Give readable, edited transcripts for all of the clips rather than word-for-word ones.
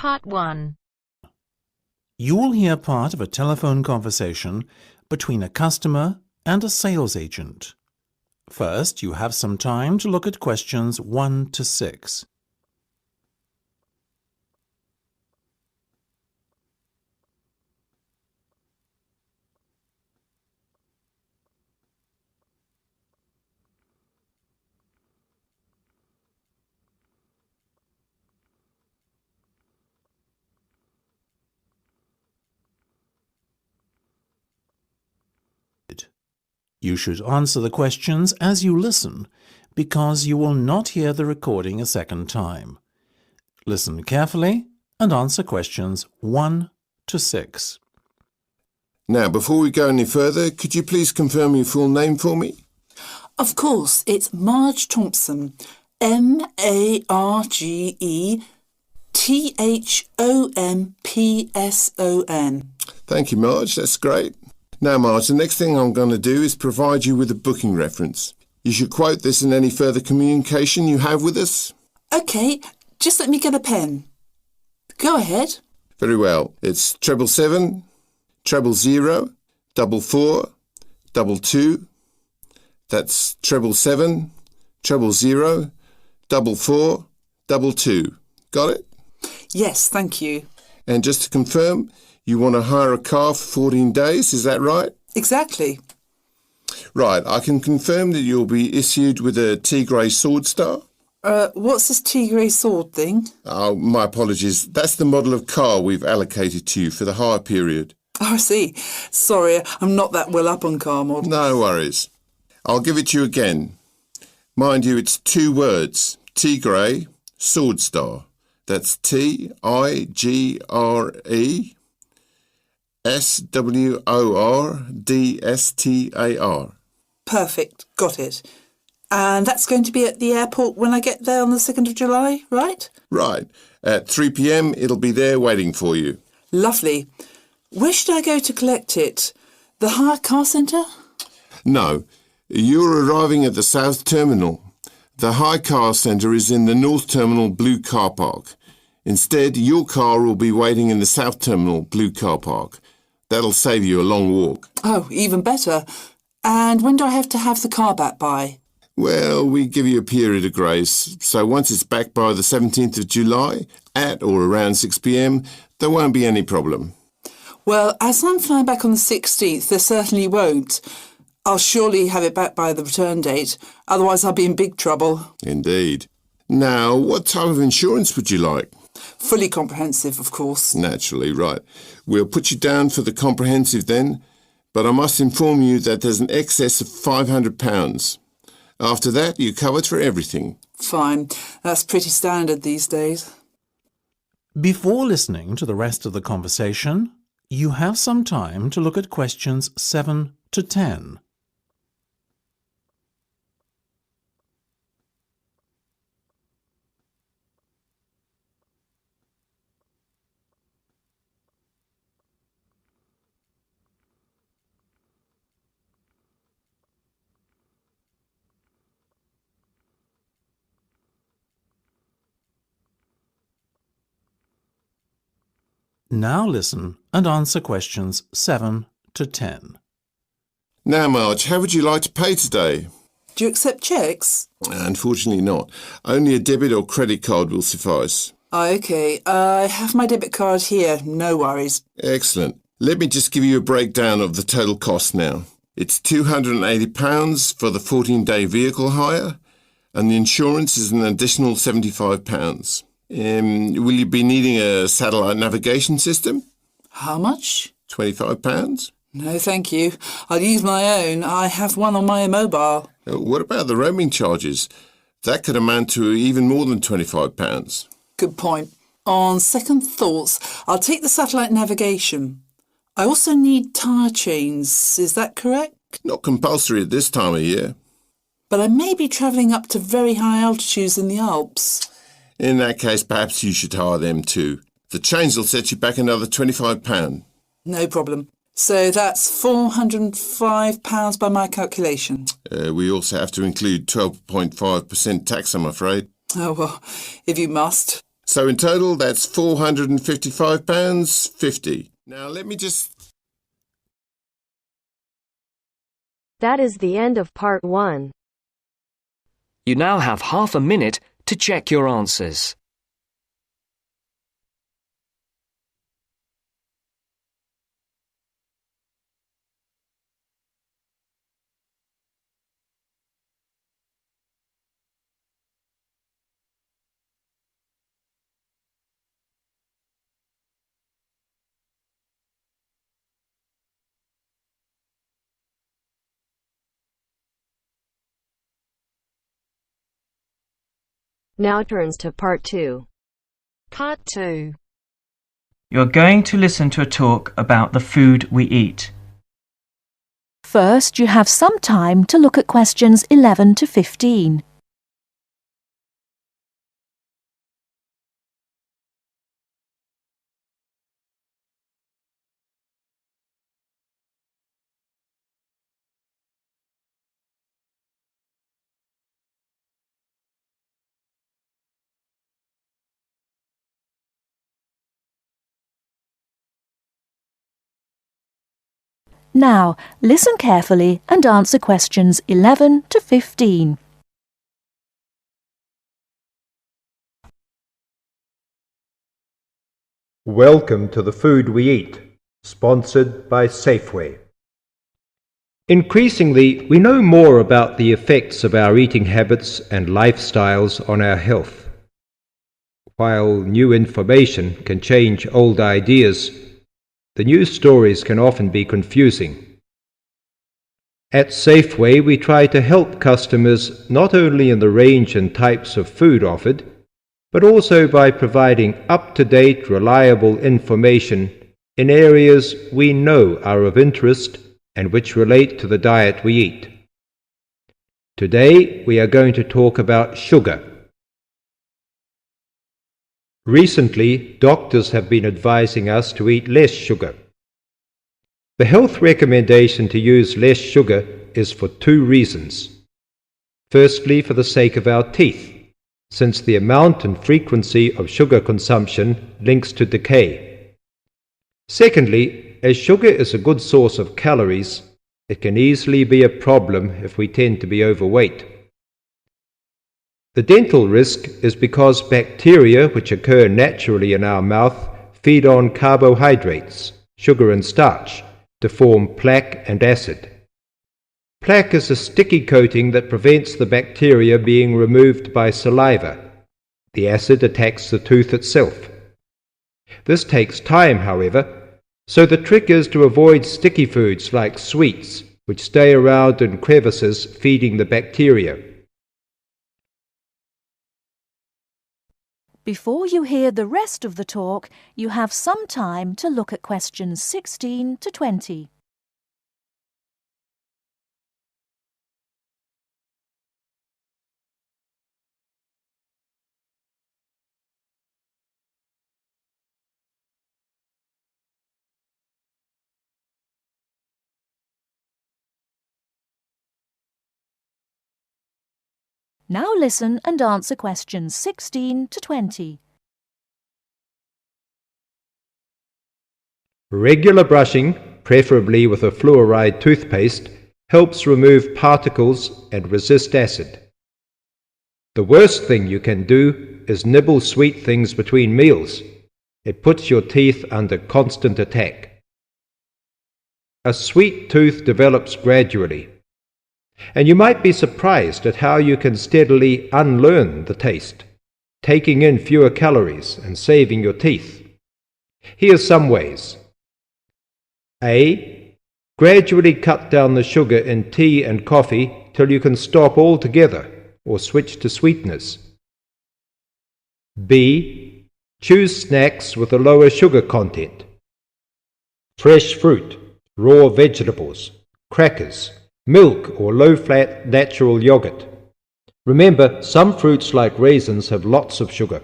Part 1. You will hear part of a telephone conversation between a customer and a sales agent. First, you have some time to look at questions 1 to 6. You should answer the questions as you listen, because you will not hear the recording a second time. Listen carefully and answer questions 1 to 6. Now, before we go any further, could you please confirm your full name for me? Of course, it's Marge Thompson. MARGETHOMPSON. Thank you, Marge. That's great. Now, Marge, the next thing I'm going to do is provide you with a booking reference. You should quote this in any further communication you have with us. OK, just let me get a pen. Go ahead. Very well. It's 777 000 44 22. That's 777 000 44 22. Got it? Yes, thank you. And just to confirm, you want to hire a car for 14 days, is that right? Exactly. Right, I can confirm that you'll be issued with a Tigray Sword Star. What's this Tigray sword thing? Oh, my apologies. That's the model of car we've allocated to you for the hire period. Oh, I see. Sorry, I'm not that well up on car models. No worries. I'll give it to you again. Mind you, it's 2 words. Tigray Sword Star. That's Tigre SWORDSTAR. Perfect, got it. And that's going to be at the airport when I get there on the 2nd of July, right? Right. At 3 p.m, it'll be there waiting for you. Lovely. Where should I go to collect it? The hire car centre? No, you're arriving at the South Terminal. The hire car centre is in the North Terminal Blue Car Park. Instead, your car will be waiting in the South Terminal Blue Car Park. That'll save you a long walk. Oh, even better. And when do I have to have the car back by? Well, we give you a period of grace. So once it's back by the 17th of July, at or around 6 p.m, there won't be any problem. Well, as I'm flying back on the 16th, there certainly won't. I'll surely have it back by the return date. Otherwise, I'll be in big trouble. Indeed. Now, what type of insurance would you like? Fully comprehensive, of course. Naturally, right. We'll put you down for the comprehensive then, but I must inform you that there's an excess of £500. After that, you're covered for everything. Fine. That's pretty standard these days. Before listening to the rest of the conversation, you have some time to look at questions 7 to 10. Now listen and answer questions 7 to 10. Now, Marge, how would you like to pay today? Do you accept cheques? Unfortunately not. Only a debit or credit card will suffice. OK, I have my debit card here. No worries. Excellent. Let me just give you a breakdown of the total cost now. It's £280 for the 14-day vehicle hire, and the insurance is an additional £75. Will you be needing a satellite navigation system? How much? £25. No, thank you. I'll use my own. I have one on my mobile. What about the roaming charges? That could amount to even more than £25. Good point. On second thoughts, I'll take the satellite navigation. I also need tyre chains. Is that correct? Not compulsory at this time of year. But I may be travelling up to very high altitudes in the Alps. In that case, perhaps you should hire them too. The chains will set you back another £25. No problem. So that's £405 by my calculation. We also have to include 12.5% tax, I'm afraid. Oh, well, if you must. So in total, that's £455.50. Now let me just... That is the end of part 1. You now have half a minute to check your answers. Now turns to part 2. Part 2. You're going to listen to a talk about the food we eat. First, you have some time to look at questions 11 to 15. Now, listen carefully and answer questions 11 to 15. Welcome to the Food We Eat, sponsored by Safeway. Increasingly, we know more about the effects of our eating habits and lifestyles on our health. While new information can change old ideas, the news stories can often be confusing. At Safeway, we try to help customers not only in the range and types of food offered, but also by providing up-to-date, reliable information in areas we know are of interest and which relate to the diet we eat. Today, we are going to talk about sugar. Recently, doctors have been advising us to eat less sugar. The health recommendation to use less sugar is for 2 reasons. Firstly, for the sake of our teeth, since the amount and frequency of sugar consumption links to decay. Secondly, as sugar is a good source of calories, it can easily be a problem if we tend to be overweight. The dental risk is because bacteria which occur naturally in our mouth feed on carbohydrates, sugar and starch, to form plaque and acid. Plaque is a sticky coating that prevents the bacteria being removed by saliva. The acid attacks the tooth itself. This takes time, however, so the trick is to avoid sticky foods like sweets, which stay around in crevices feeding the bacteria. Before you hear the rest of the talk, you have some time to look at questions 16 to 20. Now listen and answer questions 16 to 20. Regular brushing, preferably with a fluoride toothpaste, helps remove particles and resist acid. The worst thing you can do is nibble sweet things between meals. It puts your teeth under constant attack. A sweet tooth develops gradually, and you might be surprised at how you can steadily unlearn the taste, taking in fewer calories and saving your teeth. Here's some ways. A. Gradually cut down the sugar in tea and coffee till you can stop altogether or switch to sweeteners. B. Choose snacks with a lower sugar content. Fresh fruit, raw vegetables, crackers, milk or low-fat natural yogurt. Remember, some fruits like raisins have lots of sugar.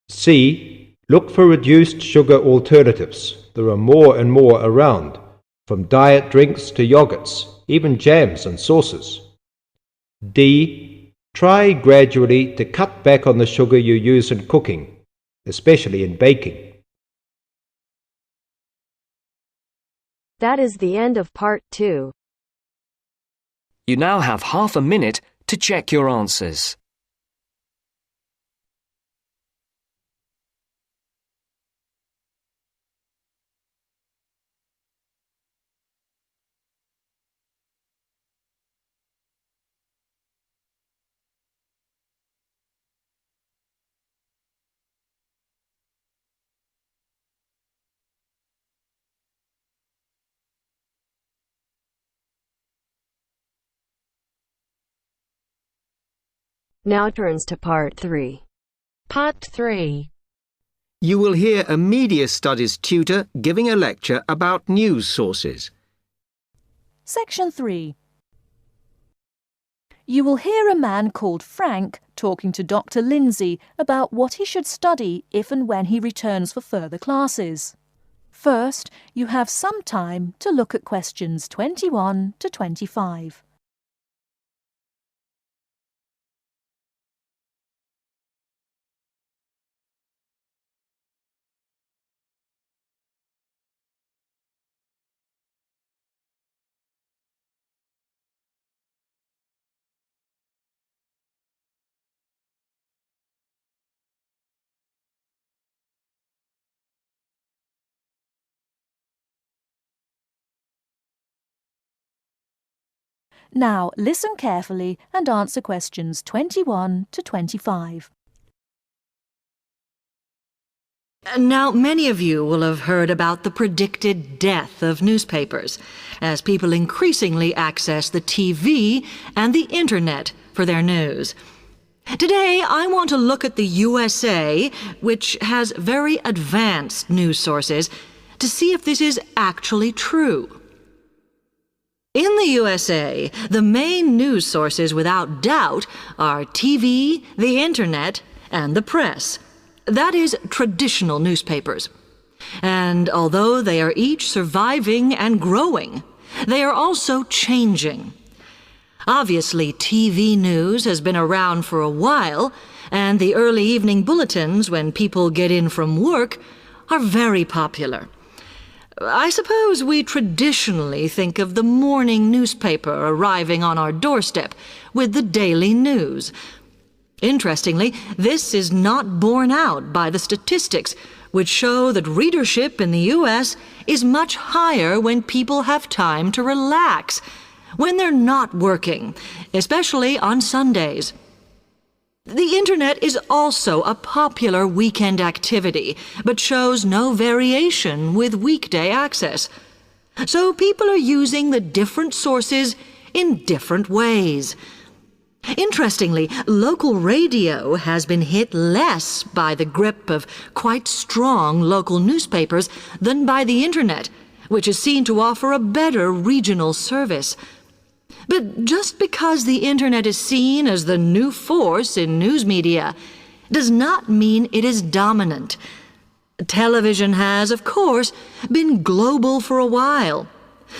C. Look for reduced sugar alternatives. There are more and more around, from diet drinks to yogurts, even jams and sauces. D. Try gradually to cut back on the sugar you use in cooking, especially in baking. That is the end of part 2. You now have half a minute to check your answers. Now turns to part 3. Part 3. You will hear a media studies tutor giving a lecture about news sources. Section 3. You will hear a man called Frank talking to Dr. Lindsay about what he should study if and when he returns for further classes. First, you have some time to look at questions 21 to 25. Now, listen carefully and answer questions 21 to 25. Now, many of you will have heard about the predicted death of newspapers, as people increasingly access the TV and the Internet for their news. Today, I want to look at the USA, which has very advanced news sources, to see if this is actually true. In the USA, the main news sources without doubt are TV, the Internet, and the press. That is, traditional newspapers. And although they are each surviving and growing, they are also changing. Obviously, TV news has been around for a while, and the early evening bulletins when people get in from work are very popular. I suppose we traditionally think of the morning newspaper arriving on our doorstep with the daily news. Interestingly, this is not borne out by the statistics, which show that readership in the U.S. is much higher when people have time to relax, when they're not working, especially on Sundays. The Internet is also a popular weekend activity, but shows no variation with weekday access. So people are using the different sources in different ways. Interestingly, local radio has been hit less by the grip of quite strong local newspapers than by the Internet, which is seen to offer a better regional service. But just because the Internet is seen as the new force in news media does not mean it is dominant. Television has, of course, been global for a while.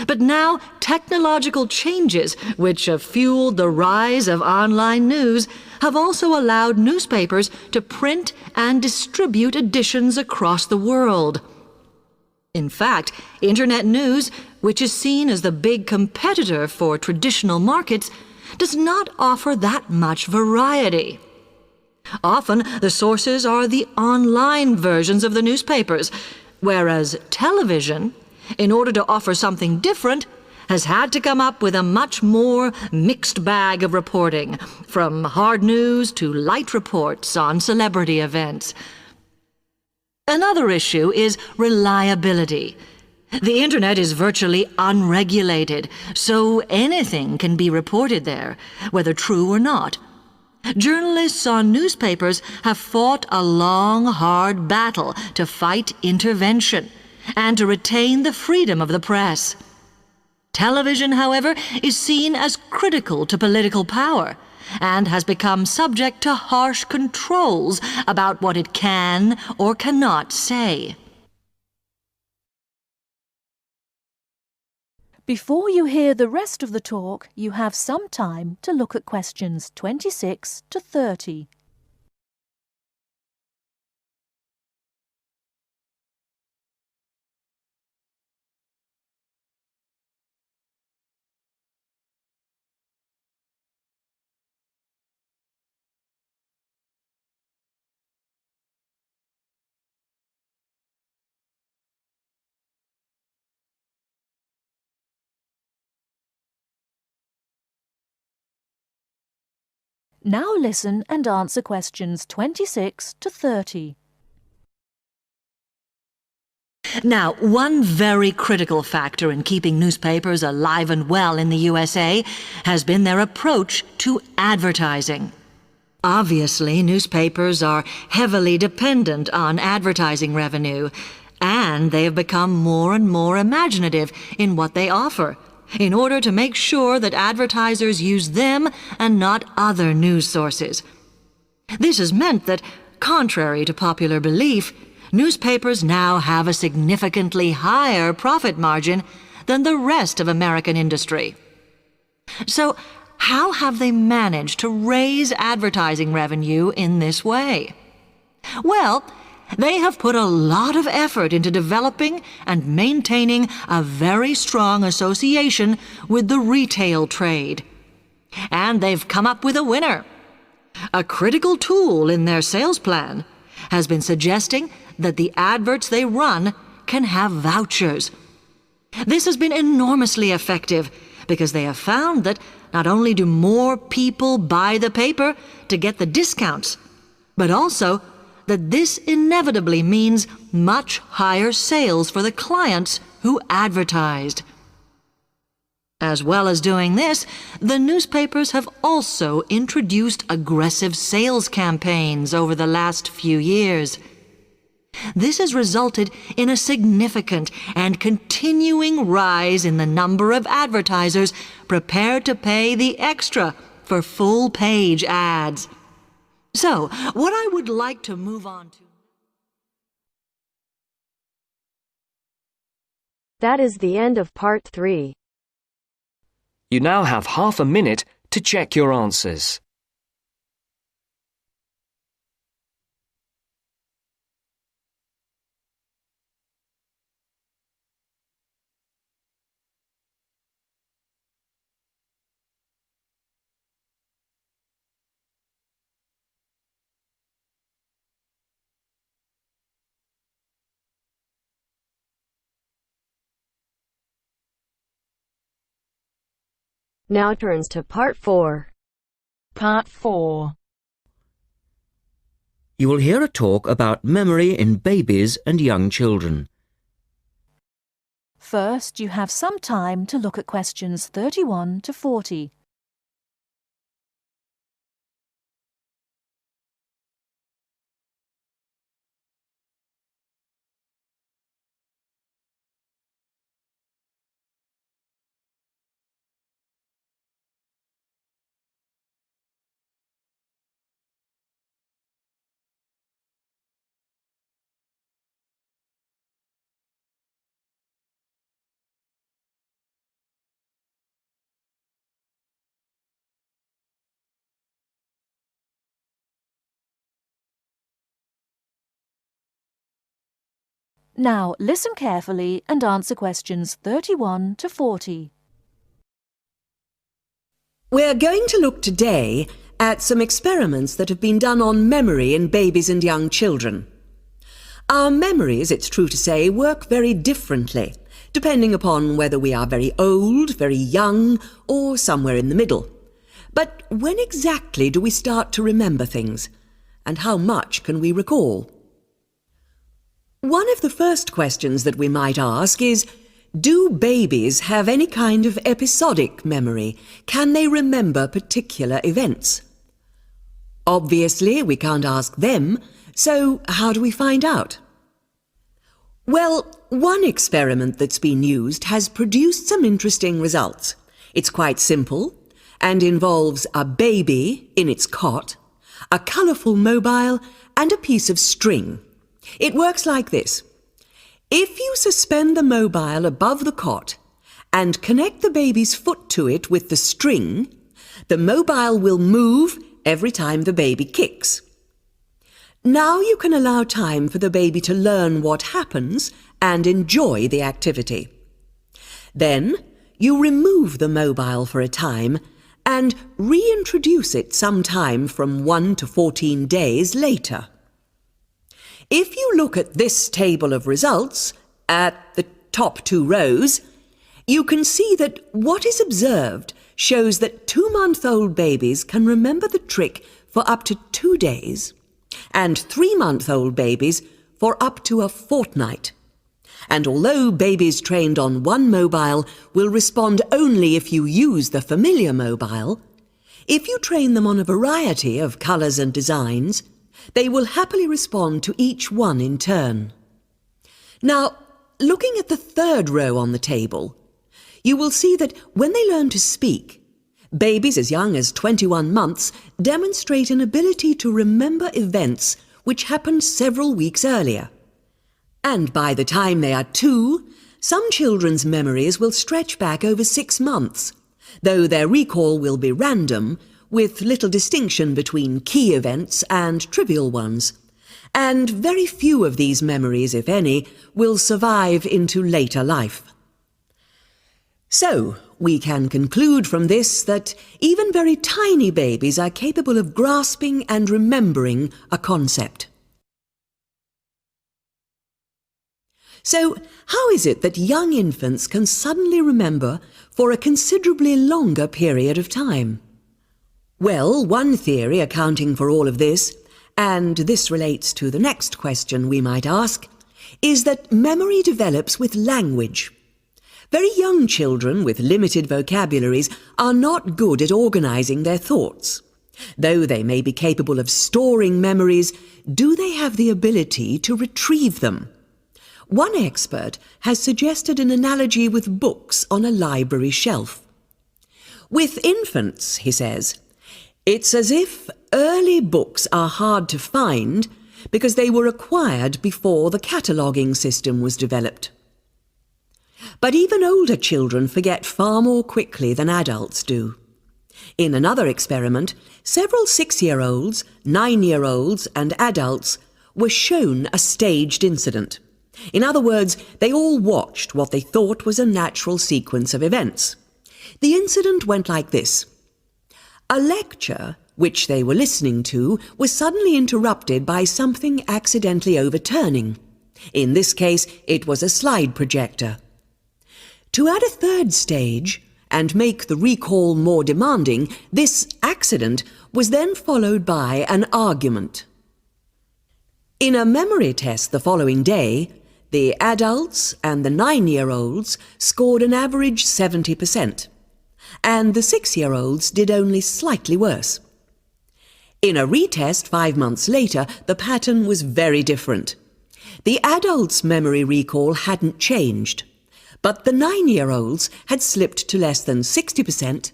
But now technological changes, which have fueled the rise of online news, have also allowed newspapers to print and distribute editions across the world. In fact, Internet news, which is seen as the big competitor for traditional markets, does not offer that much variety. Often, the sources are the online versions of the newspapers, whereas television, in order to offer something different, has had to come up with a much more mixed bag of reporting, from hard news to light reports on celebrity events. Another issue is reliability. The Internet is virtually unregulated, so anything can be reported there, whether true or not. Journalists on newspapers have fought a long, hard battle to fight intervention and to retain the freedom of the press. Television, however, is seen as critical to political power and has become subject to harsh controls about what it can or cannot say. Before you hear the rest of the talk, you have some time to look at questions 26 to 30. Now listen and answer questions 26 to 30. Now, one very critical factor in keeping newspapers alive and well in the USA has been their approach to advertising. Obviously, newspapers are heavily dependent on advertising revenue, and they have become more and more imaginative in what they offer, in order to make sure that advertisers use them and not other news sources. This has meant that, contrary to popular belief, newspapers now have a significantly higher profit margin than the rest of American industry. So, how have they managed to raise advertising revenue in this way? Well, they have put a lot of effort into developing and maintaining a very strong association with the retail trade. And they've come up with a winner. A critical tool in their sales plan has been suggesting that the adverts they run can have vouchers. This has been enormously effective because they have found that not only do more people buy the paper to get the discounts, but also that this inevitably means much higher sales for the clients who advertised. As well as doing this, the newspapers have also introduced aggressive sales campaigns over the last few years. This has resulted in a significant and continuing rise in the number of advertisers prepared to pay the extra for full-page ads. So, what I would like to move on to... That is the end of part 3. You now have half a minute to check your answers. Now turns to part 4. Part 4. You will hear a talk about memory in babies and young children. First, you have some time to look at questions 31 to 40. Now listen carefully and answer questions 31 to 40. We're going to look today at some experiments that have been done on memory in babies and young children. Our memories, it's true to say, work very differently, depending upon whether we are very old, very young, or somewhere in the middle. But when exactly do we start to remember things? And how much can we recall? One of the first questions that we might ask is, do babies have any kind of episodic memory? Can they remember particular events? Obviously, we can't ask them, so how do we find out? Well, one experiment that's been used has produced some interesting results. It's quite simple and involves a baby in its cot, a colourful mobile, and a piece of string. It works like this. If you suspend the mobile above the cot and connect the baby's foot to it with the string, the mobile will move every time the baby kicks. Now you can allow time for the baby to learn what happens and enjoy the activity. Then you remove the mobile for a time and reintroduce it sometime from 1 to 14 days later. If you look at this table of results, at the top 2 rows, you can see that what is observed shows that 2-month-old babies can remember the trick for up to 2 days, and 3-month-old babies for up to a fortnight. And although babies trained on one mobile will respond only if you use the familiar mobile, if you train them on a variety of colours and designs, they will happily respond to each one in turn. Now, looking at the 3rd row on the table, you will see that when they learn to speak, babies as young as 21 months demonstrate an ability to remember events which happened several weeks earlier. And by the time they are 2, some children's memories will stretch back over 6 months, though their recall will be random, with little distinction between key events and trivial ones. And very few of these memories, if any, will survive into later life. So, we can conclude from this that even very tiny babies are capable of grasping and remembering a concept. So, how is it that young infants can suddenly remember for a considerably longer period of time? Well, one theory accounting for all of this, and this relates to the next question we might ask, is that memory develops with language. Very young children with limited vocabularies are not good at organising their thoughts. Though they may be capable of storing memories, do they have the ability to retrieve them? One expert has suggested an analogy with books on a library shelf. With infants, he says, it's as if early books are hard to find because they were acquired before the cataloguing system was developed. But even older children forget far more quickly than adults do. In another experiment, several 6-year-olds, 9-year-olds and adults were shown a staged incident. In other words, they all watched what they thought was a natural sequence of events. The incident went like this. A lecture, which they were listening to, was suddenly interrupted by something accidentally overturning. In this case, it was a slide projector. To add a 3rd stage, and make the recall more demanding, this accident was then followed by an argument. In a memory test the following day, the adults and the 9-year-olds scored an average 70%, and the 6-year-olds did only slightly worse. In a retest 5 months later, the pattern was very different. The adults' memory recall hadn't changed, but the 9-year-olds had slipped to less than 60%,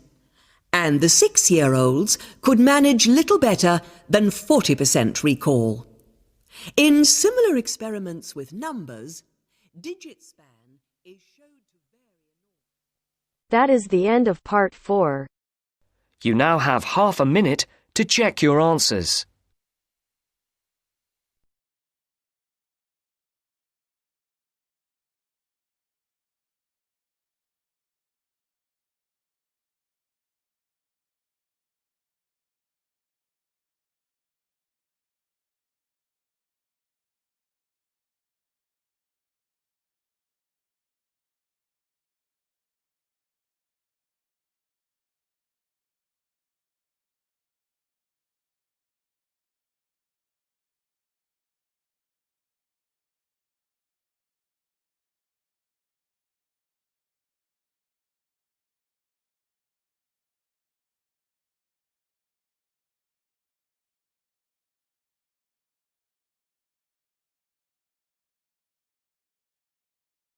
and the 6-year-olds could manage little better than 40% recall. In similar experiments with numbers, digit span is showed to vary. That is the end of part 4. You now have half a minute to check your answers.